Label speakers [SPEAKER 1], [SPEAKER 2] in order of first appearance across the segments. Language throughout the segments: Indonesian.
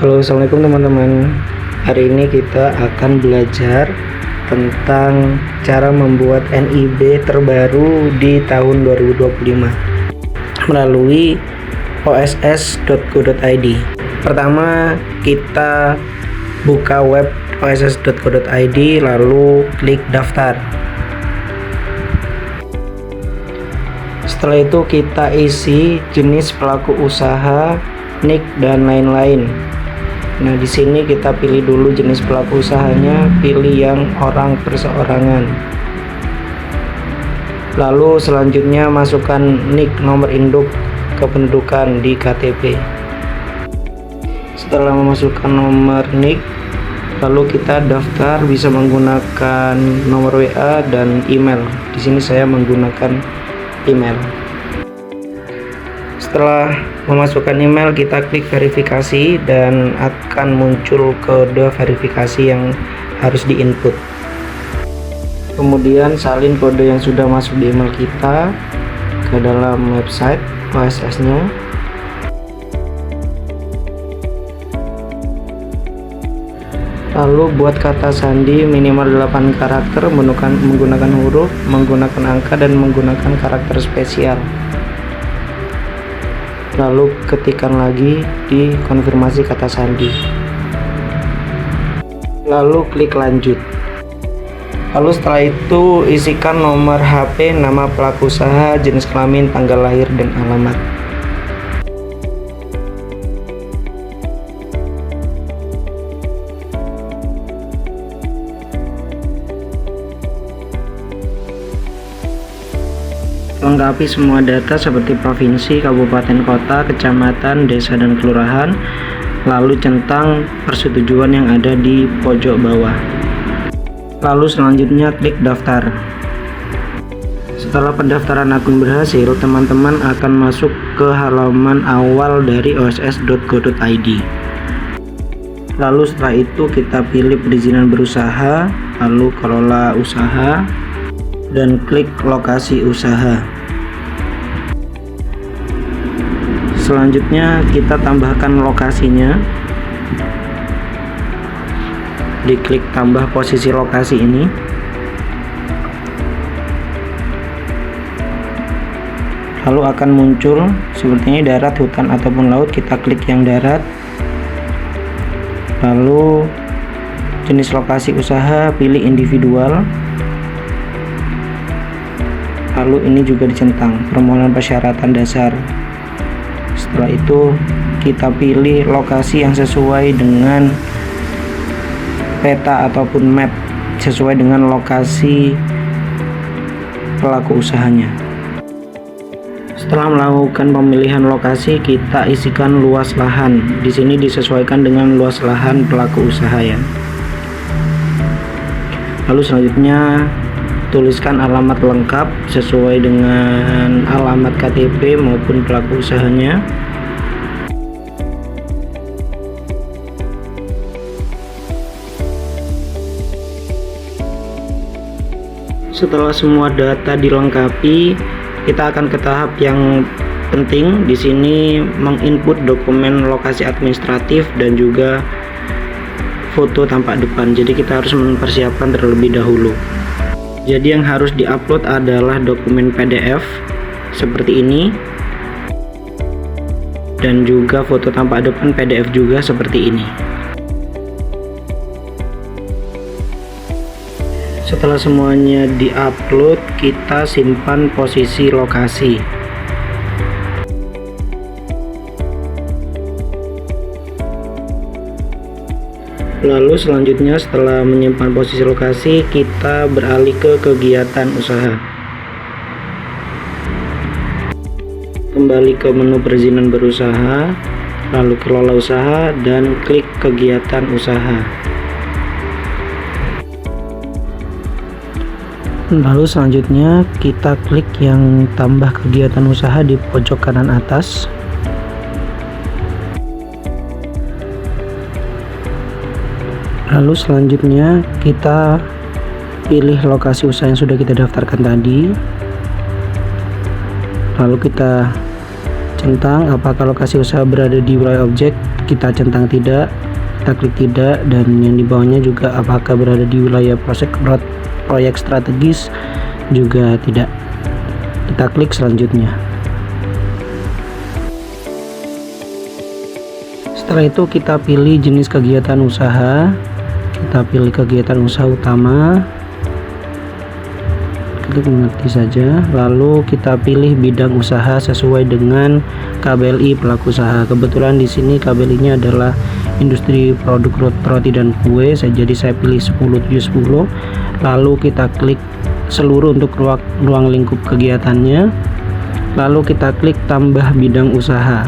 [SPEAKER 1] Halo, assalamualaikum teman-teman. Hari ini kita akan belajar tentang cara membuat NIB terbaru di tahun 2025 melalui oss.go.id. Pertama, kita buka web oss.go.id lalu klik daftar. Setelah itu kita isi jenis pelaku usaha, NIK dan lain-lain. Nah, di sini kita pilih dulu jenis pelaku usahanya, pilih yang orang perseorangan. Lalu selanjutnya masukkan NIK nomor induk kependudukan di KTP. Setelah memasukkan nomor NIK, lalu kita daftar bisa menggunakan nomor WA dan email. Di sini saya menggunakan email. Setelah memasukkan email, kita klik verifikasi dan akan muncul kode verifikasi yang harus diinput. Kemudian salin kode yang sudah masuk di email kita ke dalam website OSS-nya. Lalu buat kata sandi minimal 8 karakter menggunakan huruf, menggunakan angka, dan menggunakan karakter spesial. Lalu ketikkan lagi di konfirmasi kata sandi. Lalu klik lanjut. Lalu setelah itu isikan nomor HP, nama pelaku usaha, jenis kelamin, tanggal lahir, dan alamat. Lengkapi semua data seperti provinsi, kabupaten, kota, kecamatan, desa, dan kelurahan. Lalu centang persetujuan yang ada di pojok bawah. Lalu selanjutnya klik daftar. Setelah pendaftaran akun berhasil, teman-teman akan masuk ke halaman awal dari oss.go.id. Lalu setelah itu kita pilih perizinan berusaha, lalu kelola usaha, dan klik lokasi usaha. Selanjutnya kita tambahkan lokasinya, diklik tambah posisi lokasi ini. Lalu akan muncul seperti ini, darat, hutan, ataupun laut. Kita klik yang darat. Lalu jenis lokasi usaha pilih individual. Lalu ini juga dicentang permohonan persyaratan dasar. Setelah itu kita pilih lokasi yang sesuai dengan peta ataupun map, sesuai dengan lokasi pelaku usahanya. Setelah melakukan pemilihan lokasi, kita isikan luas lahan. Di sini disesuaikan dengan luas lahan pelaku usaha ya. Lalu selanjutnya tuliskan alamat lengkap sesuai dengan alamat KTP maupun pelaku usahanya. Setelah semua data dilengkapi, kita akan ke tahap yang penting. Di sini menginput dokumen lokasi administratif dan juga foto tampak depan. Jadi kita harus mempersiapkan terlebih dahulu. Jadi yang harus diupload adalah dokumen PDF seperti ini, dan juga foto tampak depan PDF juga seperti ini. Setelah semuanya diupload, kita simpan posisi lokasi. Lalu selanjutnya setelah menyimpan posisi lokasi, kita beralih ke kegiatan usaha. Kembali ke menu perizinan berusaha, lalu kelola usaha, dan klik kegiatan usaha. Lalu selanjutnya kita klik yang tambah kegiatan usaha di pojok kanan atas. Lalu selanjutnya kita pilih lokasi usaha yang sudah kita daftarkan tadi. Lalu kita centang apakah lokasi usaha berada di wilayah objek kita centang tidak, kita klik tidak, dan yang di bawahnya juga apakah berada di wilayah proyek strategis, juga tidak. Kita klik selanjutnya. Setelah itu kita pilih jenis kegiatan usaha, kita pilih kegiatan usaha utama, klik mengerti saja, lalu kita pilih bidang usaha sesuai dengan KBLI pelaku usaha. Kebetulan di sini KBLI-nya adalah industri produk roti dan kue, jadi saya pilih 10/10. Lalu kita klik seluruh untuk ruang lingkup kegiatannya, lalu kita klik tambah bidang usaha.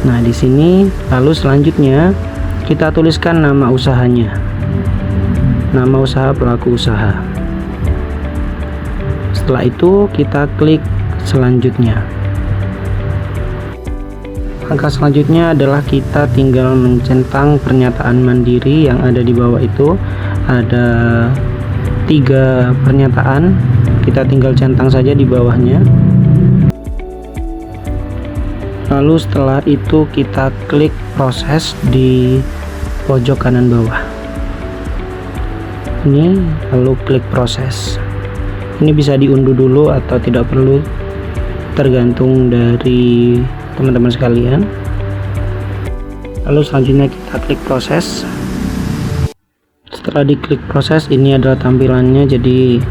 [SPEAKER 1] Nah, di sini lalu selanjutnya kita tuliskan nama usahanya, nama usaha pelaku usaha. Setelah itu kita klik selanjutnya. Langkah selanjutnya adalah kita tinggal mencentang pernyataan mandiri yang ada di bawah itu. Ada 3 pernyataan, kita tinggal centang saja di bawahnya. Lalu setelah itu kita klik proses di pojok kanan bawah ini, lalu klik proses. Ini bisa diunduh dulu atau tidak perlu, tergantung dari teman-teman sekalian. Lalu selanjutnya kita klik proses. Setelah diklik proses, ini adalah tampilannya. Jadi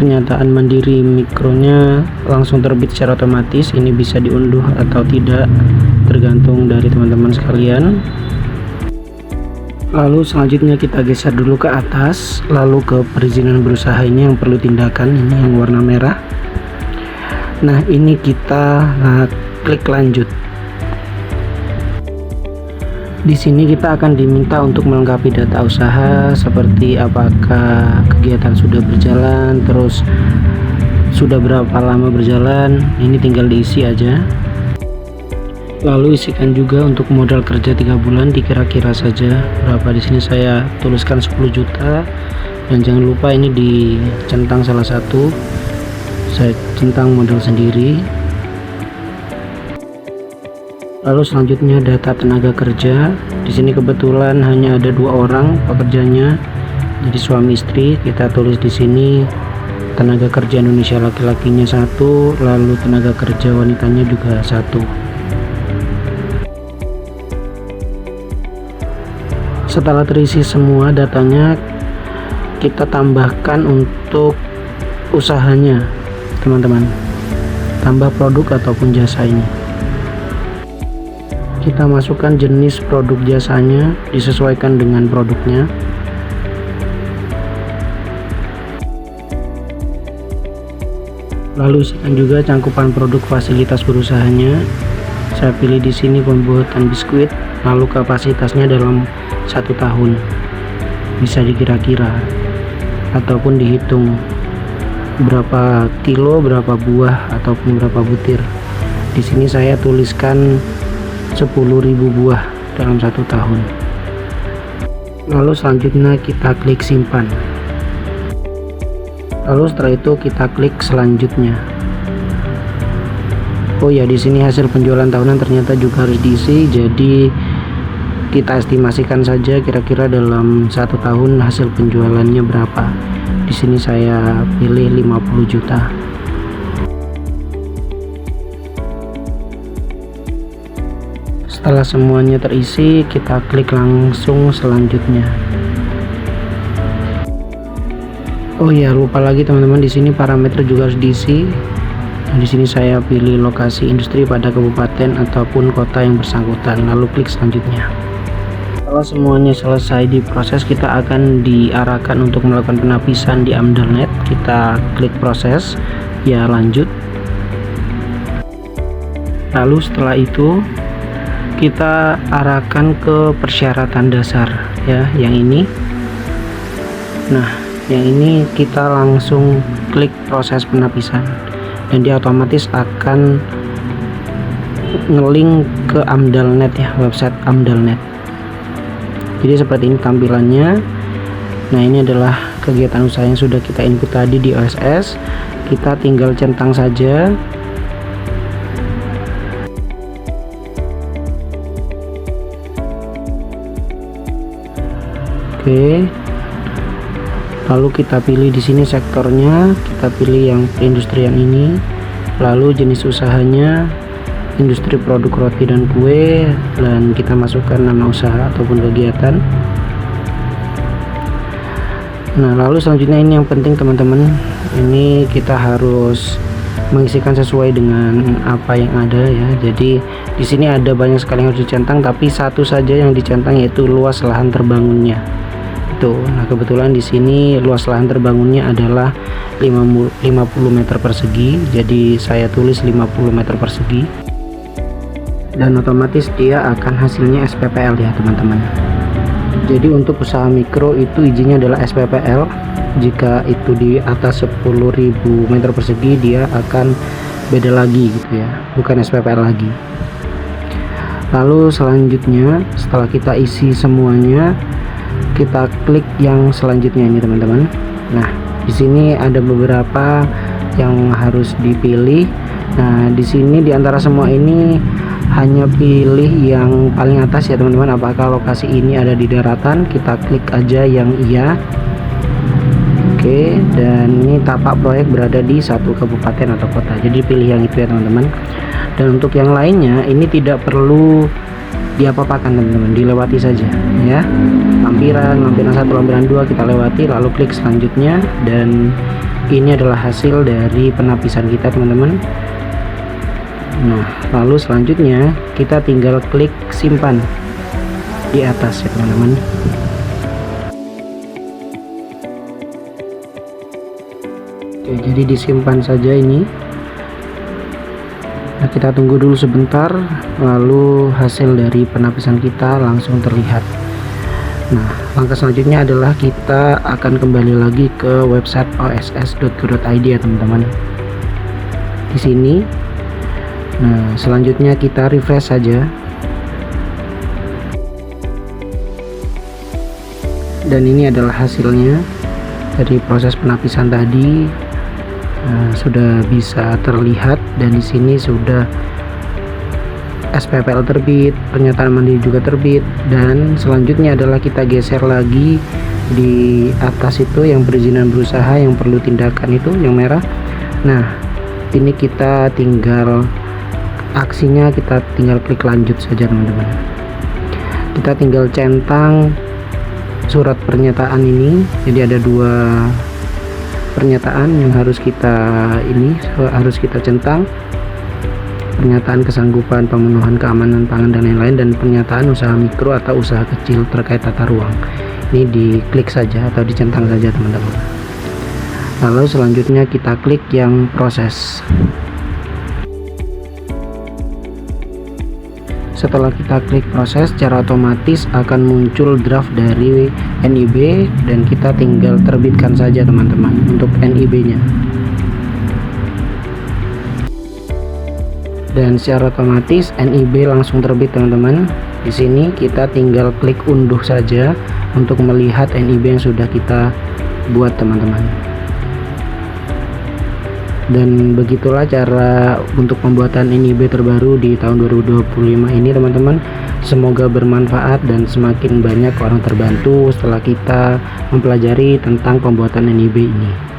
[SPEAKER 1] pernyataan mandiri mikronya langsung terbit secara otomatis. Ini bisa diunduh atau tidak, tergantung dari teman-teman sekalian. Lalu selanjutnya kita geser dulu ke atas, lalu ke perizinan berusaha. Ini yang perlu tindakan, ini yang warna merah. Nah, ini kita klik lanjut. Di sini kita akan diminta untuk melengkapi data usaha, seperti apakah kegiatan sudah berjalan, terus sudah berapa lama berjalan. Ini tinggal diisi aja. Lalu isikan juga untuk modal kerja 3 bulan, dikira-kira saja berapa. Di sini saya tuliskan 10 juta, dan jangan lupa ini dicentang salah satu. Saya centang modal sendiri. Lalu selanjutnya data tenaga kerja. Di sini kebetulan hanya ada 2 orang pekerjanya, jadi suami istri. Kita tulis di sini tenaga kerja Indonesia laki-lakinya 1, lalu tenaga kerja wanitanya juga 1. Setelah terisi semua datanya, kita tambahkan untuk usahanya, teman-teman. Tambah produk ataupun jasa ini. Kita masukkan jenis produk jasanya, disesuaikan dengan produknya. Lalu isikan juga cangkupan produk fasilitas berusahanya. Saya pilih di sini pembuatan biskuit, lalu kapasitasnya dalam 1 tahun. Bisa dikira-kira ataupun dihitung berapa kilo, berapa buah, ataupun berapa butir. Di sini saya tuliskan 10.000 buah dalam 1 tahun. Lalu selanjutnya kita klik simpan. Lalu setelah itu kita klik selanjutnya. Oh ya, di sini hasil penjualan tahunan ternyata juga harus diisi. Jadi kita estimasikan saja kira-kira dalam 1 tahun hasil penjualannya berapa. Di sini saya pilih 50 juta. Setelah semuanya terisi, kita klik langsung selanjutnya. Oh ya, lupa lagi teman-teman, di sini parameter juga harus diisi. Nah, di sini saya pilih lokasi industri pada kabupaten ataupun kota yang bersangkutan, lalu klik selanjutnya. Setelah semuanya selesai diproses, kita akan diarahkan untuk melakukan penapisan di AMDAL.net. Kita klik proses, ya lanjut. Lalu setelah itu kita arahkan ke persyaratan dasar, ya, yang ini. Nah, yang ini kita langsung klik proses penapisan, dan dia otomatis akan ngelink ke AMDAL.net, ya, website AMDAL.net. Jadi seperti ini tampilannya. Nah, ini adalah kegiatan usaha yang sudah kita input tadi di OSS. Kita tinggal centang saja. Oke. Lalu kita pilih di sini sektornya, kita pilih yang perindustrian ini. Lalu jenis usahanya industri produk roti dan kue, dan kita masukkan nama usaha ataupun kegiatan. Nah, lalu selanjutnya ini yang penting teman-teman, ini kita harus mengisikan sesuai dengan apa yang ada ya. Jadi di sini ada banyak sekali yang harus dicentang, tapi satu saja yang dicentang, yaitu luas lahan terbangunnya. Nah, kebetulan di sini luas lahan terbangunnya adalah 50 meter persegi, jadi saya tulis 50 meter persegi, dan otomatis dia akan hasilnya SPPL ya teman-teman. Jadi untuk usaha mikro itu izinnya adalah SPPL. Jika itu di atas 10.000 meter persegi, dia akan beda lagi gitu ya, bukan SPPL lagi. Lalu selanjutnya setelah kita isi semuanya, kita klik yang selanjutnya ini teman-teman. Nah, di sini ada beberapa yang harus dipilih. Nah, di sini di antara semua ini hanya pilih yang paling atas ya teman-teman. Apakah lokasi ini ada di daratan? Kita klik aja yang iya. Oke, dan ini tapak proyek berada di satu kabupaten atau kota. Jadi pilih yang itu ya teman-teman. Dan untuk yang lainnya ini tidak perlu diapa-apakan teman-teman, dilewati saja ya. Lampiran 1, lampiran 2 kita lewati, lalu klik selanjutnya, dan ini adalah hasil dari penapisan kita teman-teman. Nah, lalu selanjutnya kita tinggal klik simpan di atas ya teman-teman. Oke, jadi disimpan saja ini. Nah, kita tunggu dulu sebentar, lalu hasil dari penapisan kita langsung terlihat. Nah, langkah selanjutnya adalah kita akan kembali lagi ke website oss.go.id ya teman-teman. Di sini, nah selanjutnya kita refresh saja. Dan ini adalah hasilnya dari proses penapisan tadi. Nah, sudah bisa terlihat, dan di sini sudah SPPL terbit, pernyataan mandiri juga terbit, dan selanjutnya adalah kita geser lagi di atas itu yang perizinan berusaha yang perlu tindakan itu yang merah. Nah, ini kita tinggal aksinya, kita tinggal klik lanjut saja teman-teman. Kita tinggal centang surat pernyataan ini. Jadi ada 2 pernyataan yang harus kita centang. Pernyataan kesanggupan pemenuhan keamanan pangan dan lain-lain, dan pernyataan usaha mikro atau usaha kecil terkait tata ruang. Ini diklik saja atau dicentang saja teman-teman. Lalu selanjutnya kita klik yang proses. Setelah kita klik proses, secara otomatis akan muncul draft dari NIB, dan kita tinggal terbitkan saja teman-teman untuk NIB-nya. Dan secara otomatis NIB langsung terbit teman-teman. Di sini kita tinggal klik unduh saja untuk melihat NIB yang sudah kita buat teman-teman. Dan begitulah cara untuk pembuatan NIB terbaru di tahun 2025 ini teman-teman. Semoga bermanfaat dan semakin banyak orang terbantu setelah kita mempelajari tentang pembuatan NIB ini.